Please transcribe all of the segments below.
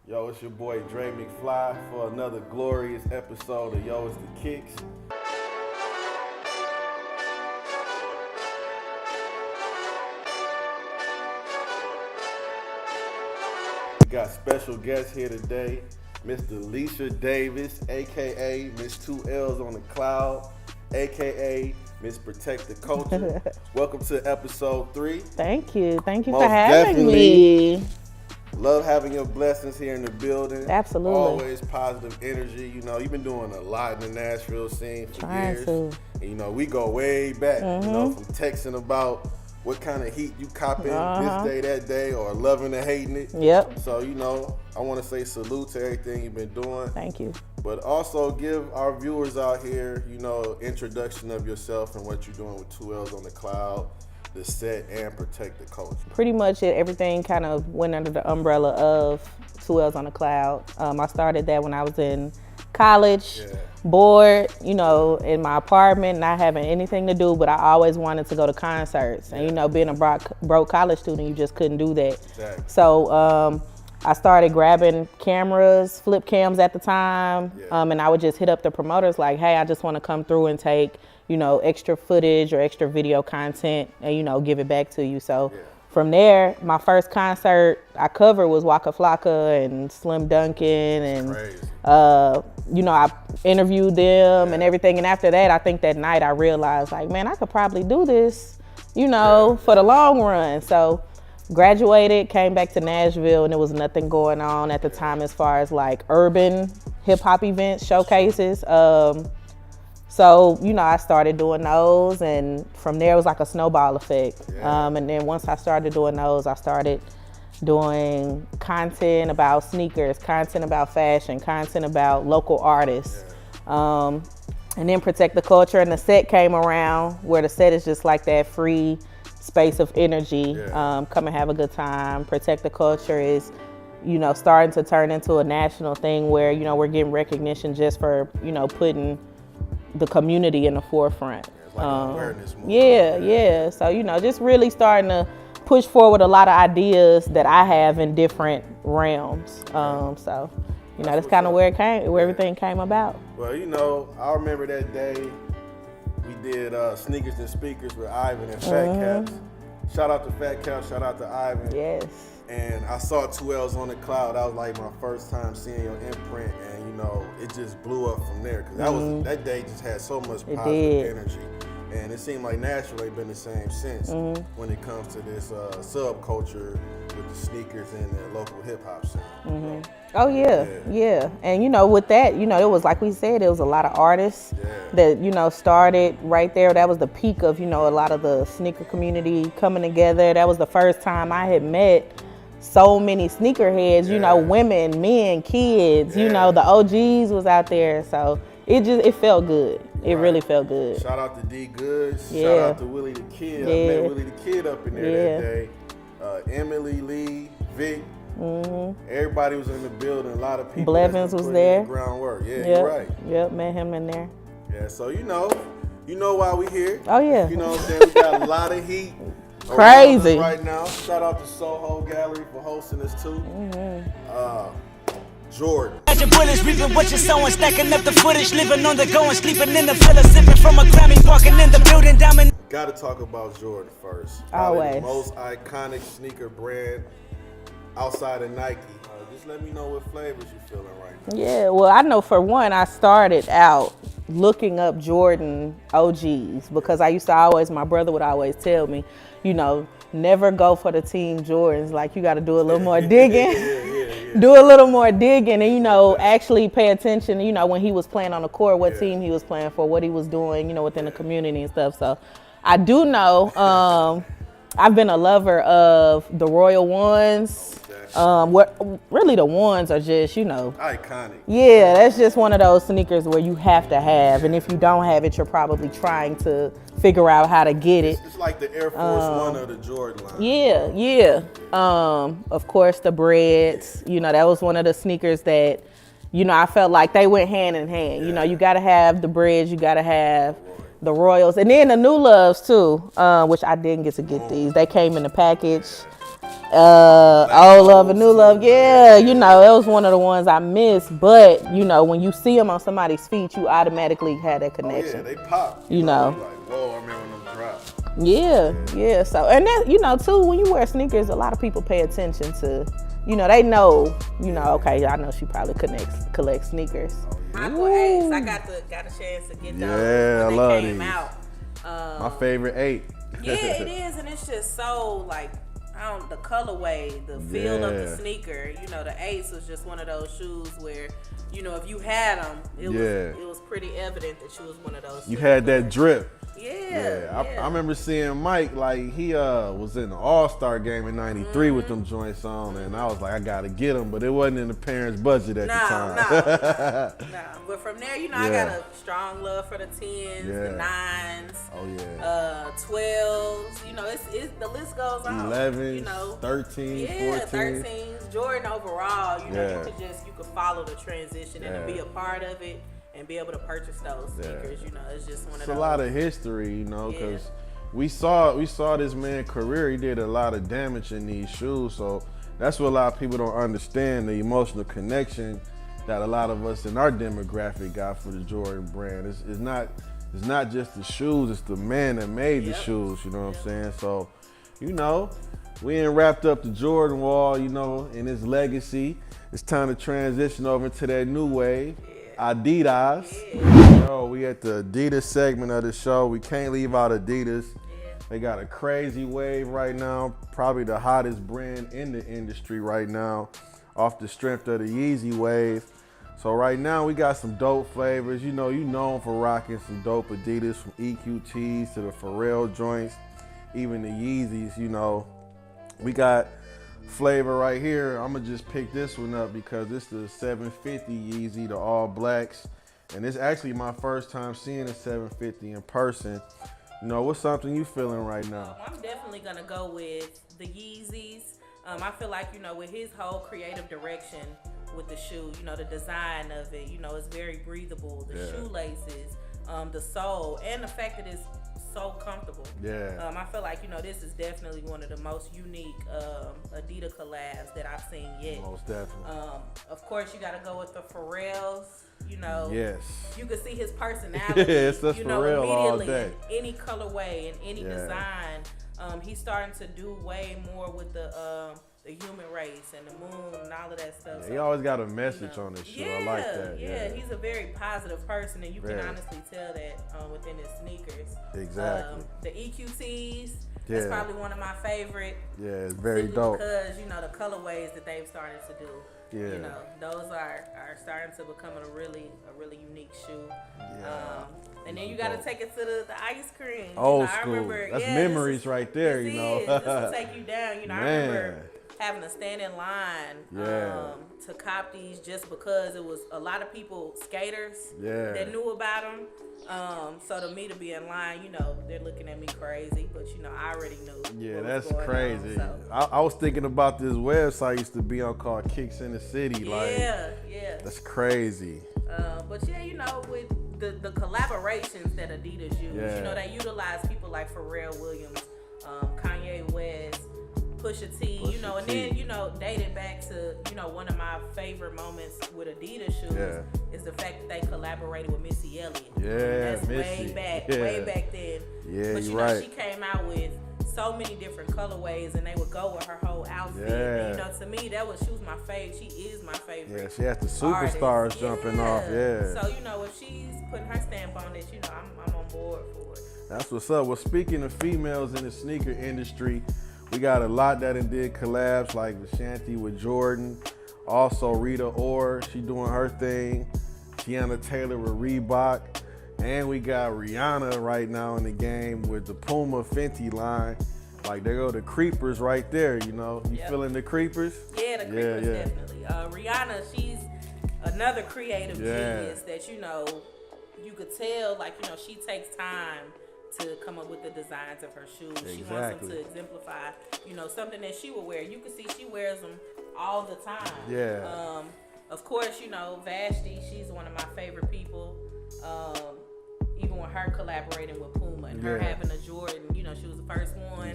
Yo, it's your boy Dre McFly for another glorious episode of Yo, It's the Kicks. We got special guests here today, Miss Delisha Davis, aka Miss 2 L's on the Cloud, aka Miss Protect the Culture. Welcome to episode 3. Thank you for Most having definitely. me. Love having your blessings here in the building. Absolutely. Always positive energy. You know, you've been doing a lot in the Nashville scene for Trying years. to. And, you know, we go way back, you know, from texting about what kind of heat you copping this day, that day, or loving or hating it. Yep. So, you know, I want to say salute to everything you've been doing. Thank you. But also give our viewers out here, you know, introduction of yourself and what you're doing with 2 L's on the Cloud, the set, and Protect the Culture. Pretty much everything kind of went under the umbrella of 2 L's on the Cloud. I started that when I was in college, bored, you know, in my apartment, not having anything to do, but I always wanted to go to concerts. And, you know, being a broke college student, you just couldn't do that. Exactly. So I started grabbing cameras, flip cams at the time, and I would just hit up the promoters like, hey, I just want to come through and take, you know, extra footage or extra video content and, you know, give it back to you. So from there, my first concert I covered was Waka Flocka and Slim Duncan, and you know, I interviewed them and everything. And after that, I think that night I realized like, man, I could probably do this, you know, for the long run. So graduated, came back to Nashville, and there was nothing going on at the time as far as like urban hip hop events, showcases. So, you know, I started doing those, and from there it was like a snowball effect. And then once I started doing those, I started doing content about sneakers, content about fashion, content about local artists. And then Protect the Culture, and the set came around, where the set is just like that free space of energy. Come and have a good time. Protect the Culture is, you know, starting to turn into a national thing where, you know, we're getting recognition just for, you know, putting the community in the forefront. It's like an awareness movement. Yeah. So, you know, just really starting to push forward a lot of ideas that I have in different realms. So, you know, that's kind of where it came, where everything came about. Well, you know, I remember that day we did Sneakers and Speakers with Ivan and Fat Caps. Shout out to Fat Caps, shout out to Ivan. Yes. And I saw 2 L's on the Cloud. That was like my first time seeing your imprint, and you know, it just blew up from there. Cause that day just had so much positive energy, and it seemed like Nashville ain't been the same since when it comes to this subculture with the sneakers and the local hip hop scene. You know? Oh yeah. And you know, with that, you know, it was like we said, it was a lot of artists that, you know, started right there. That was the peak of, you know, a lot of the sneaker community coming together. That was the first time I had met so many sneakerheads, you know, women, men, kids, you know, the OGs was out there. So it felt good. It really felt good. Shout out to D Goods. Shout out to Willie the Kid. I met Willie the Kid up in there that day. Emily Lee, Vic. Everybody was in the building. A lot of people. Blevins was there. Groundwork. You're right. Yep, met him in there. Yeah, so you know why we here. Oh yeah. You know what I'm saying? We got a lot of heat. Crazy. Right now. Shout out to Soho Gallery for hosting us too. Jordan. Bullets reaping what you're sowing, stacking up the footage, living on the go and sleeping in the villa, sipping from a Grammy, walking in the building, diamond. Gotta talk about Jordan first. Always. The most iconic sneaker brand outside of Nike. Just let me know what flavors you're feeling right now. Yeah, well, I know for one, I started out looking up Jordan OGs because I used to my brother would always tell me, you know, never go for the Team Jordans. Like, you got to do a little more digging. Do a little more digging and, you know, actually pay attention, you know, when he was playing on the court, what team he was playing for, what he was doing, you know, within the community and stuff. So I do know, I've been a lover of the Royal Ones. Really the ones are just, you know, iconic. Yeah, that's just one of those sneakers where you have to have, and if you don't have it, you're probably trying to figure out how to get it. It's like the Air Force One of the Jordan line. Yeah. Of course, the Breads. You know, that was one of the sneakers that, you know, I felt like they went hand in hand. You know, you got to have the Breads, you got to have the Royals, and then the New Loves too, which I didn't get to get these. They came in the package. Old Love and New Love, yeah, you know, it was one of the ones I missed. But you know, when you see them on somebody's feet, you automatically had that connection. Oh, yeah, they pop. You know. Like, whoa, I remember when them dropped. Yeah. So, and that, you know, too, when you wear sneakers, a lot of people pay attention to, you know, they know, you know, okay, I know she probably collects sneakers. Michael Ace, I got a chance to get those Yeah, when I love they came these. out. My favorite 8. Yeah, it is, and it's just so like the colorway, the feel of the sneaker. You know, the Ace was just one of those shoes where, you know, if you had them, it was pretty evident that you was one of those. You had that drip. Yeah. I remember seeing Mike, like, he was in the All-Star game in '93 with them joints on, and I was like, I gotta get them, but it wasn't in the parents' budget at the time. No. But from there, you know, I got a strong love for the 10s, the 9s, Oh, 12s. You know, it's the list goes on. 11s, you know, 13s, 14s. 13s. Jordan overall, you know, you could follow the transition and to be a part of it. And be able to purchase those sneakers, you know, it's just one of those. It's a lot of history, you know, because we saw this man's career. He did a lot of damage in these shoes, so that's what a lot of people don't understand, the emotional connection that a lot of us in our demographic got for the Jordan brand. It's not just the shoes, it's the man that made the shoes, you know what I'm saying? So, you know, we ain't wrapped up the Jordan wall, you know, in his legacy. It's time to transition over to that new wave. Adidas. Yo, we at the Adidas segment of the show. We can't leave out Adidas. They got a crazy wave right now. Probably the hottest brand in the industry right now, off the strength of the Yeezy wave. So right now we got some dope flavors. You know, you known for rocking some dope Adidas, from EQTs to the Pharrell joints, even the Yeezys. You know, we got flavor right here. I'm gonna just pick this one up because it's the 750 Yeezy, the all blacks, and it's actually my first time seeing a 750 in person. You know, what's something you feeling right now? I'm definitely gonna go with the Yeezys. I feel like, you know, with his whole creative direction with the shoe, you know, the design of it, you know, it's very breathable. The shoelaces, the sole, and the fact that it's so comfortable. I feel like, you know, this is definitely one of the most unique Adidas collabs that I've seen yet. Most definitely. Of course, you got to go with the Pharrells. You know, you can see his personality. It's the you know, Pharrell all immediately day. in any colorway and any design. He's starting to do way more with the human race and the moon and all of that stuff. He always got a message on his shoe. I like that. Yeah, he's a very positive person, and you can honestly tell that within his sneakers. Exactly. The EQTs, that's probably one of my favorite. Yeah, it's very dope. Because, you know, the colorways that they've started to do. Yeah. You know, those are starting to become a really unique shoe. And then you got to take it to the ice cream. Old school. That's memories right there, you know. This will take you down. You know, I remember having to stand in line to cop these just because it was a lot of people, skaters, that knew about them. So to me to be in line, you know, they're looking at me crazy, but you know, I already knew. Yeah, that's crazy. On, so. I was thinking about this website I used to be on called Kicks in the City. Yeah. That's crazy. But yeah, you know, with the collaborations that Adidas use, you know, they utilize people like Pharrell Williams, Kanye West, Pusha T, you know, and then, you know, dated back to, you know, one of my favorite moments with Adidas shoes is the fact that they collaborated with Missy Elliott. That's Missy. way back then. Yeah, but you know, she came out with so many different colorways, and they would go with her whole outfit. And, you know, to me, she was my favorite. She is my favorite. Yeah, she has the superstars jumping off. Yeah. So, you know, if she's putting her stamp on it, you know, I'm on board for it. That's what's up. Well, speaking of females in the sneaker industry, we got a lot that did collabs, like Ashanti with Jordan. Also, Rita Ora, she doing her thing. Tiana Taylor with Reebok. And we got Rihanna right now in the game with the Puma Fenty line. Like, there go the creepers right there, you know. You feeling the creepers? Yeah, the creepers, definitely. Rihanna, she's another creative genius that, you know, you could tell, like, you know, she takes time to come up with the designs of her shoes. She wants them to exemplify, you know, something that she would wear. You can see she wears them all the time. Of course, you know, Vashti, she's one of my favorite people. Even even with her collaborating with Puma and her having a Jordan, you know, she was the first one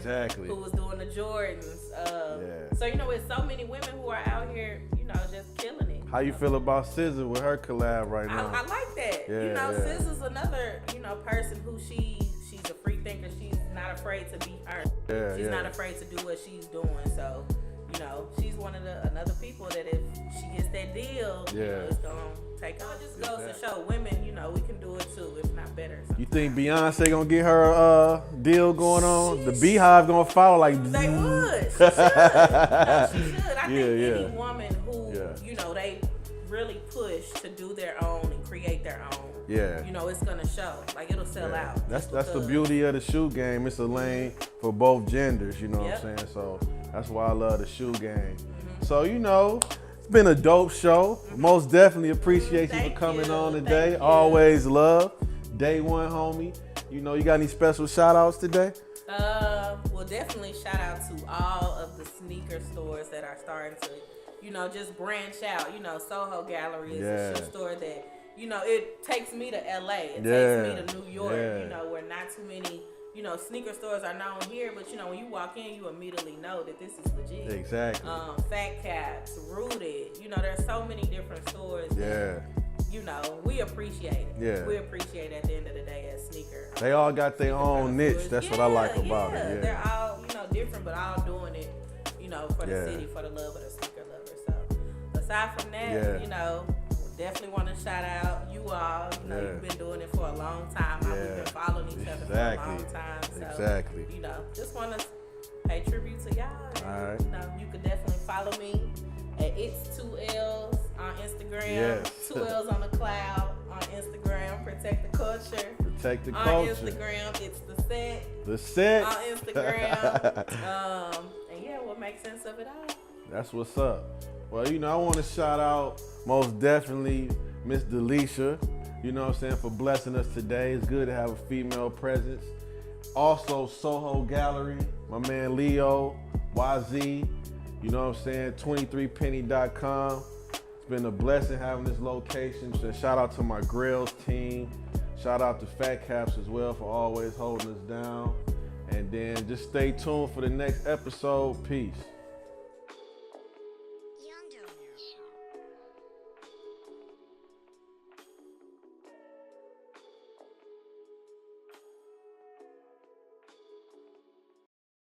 who was doing the Jordans. So, you know, with so many women who are out here, you know, just killing it. How you feel about SZA with her collab right now? I like that. You know, SZA's another, you know, person who she's a free thinker. She's not afraid to be her. She's not afraid to do what she's doing. So, you know, she's one of another people that if she gets that deal, you know, it's gonna take off. It just goes to show women, you know, we can do it too, if not better. You think Beyonce gonna get her deal going on? The Beehive gonna follow like? They would. She should. No, she should. I think any woman who, you know, they really push to do their own and create their own. You know, it's gonna show. Like, it'll sell out. That's the beauty of the shoe game. It's a lane for both genders, you know what I'm saying? So that's why I love the shoe game. So, you know, it's been a dope show. Most definitely appreciate you for coming on today. Always love. Day one, homie. You know, you got any special shout outs today? Well, definitely shout out to all of the sneaker stores that are starting to, you know, just branch out. You know, Soho Gallery is a shoe store that, you know, it takes me to LA. It takes me to New York, you know, where not too many, you know, sneaker stores are known here. But, you know, when you walk in, you immediately know that this is legit. Exactly. Fat Caps, Rooted. You know, there's so many different stores that, you know, we appreciate it. We appreciate it at the end of the day as sneaker. They all got their own niche. That's what I like about it. They're all, you know, different, but all doing it, you know, for the city, for the love of the sneaker lover. So, aside from that, you know, definitely want to shout out you all. You know, you've been doing it for a long time. We've been following each other for a long time. So, you know, just want to pay tribute to y'all. All right. You know, you could definitely follow me at It's 2 L's on Instagram. 2 L's on the cloud on Instagram. Protect the culture. Protect the on culture. On Instagram, it's The Set. The Set. On Instagram. And yeah, what makes sense of it all. That's what's up. Well, you know, I want to shout out most definitely Miss Delisha, you know what I'm saying, for blessing us today. It's good to have a female presence. Also, Soho Gallery, my man Leo, YZ, you know what I'm saying, 23penny.com. It's been a blessing having this location. So shout out to my Grills team. Shout out to Fat Caps as well for always holding us down. And then just stay tuned for the next episode. Peace.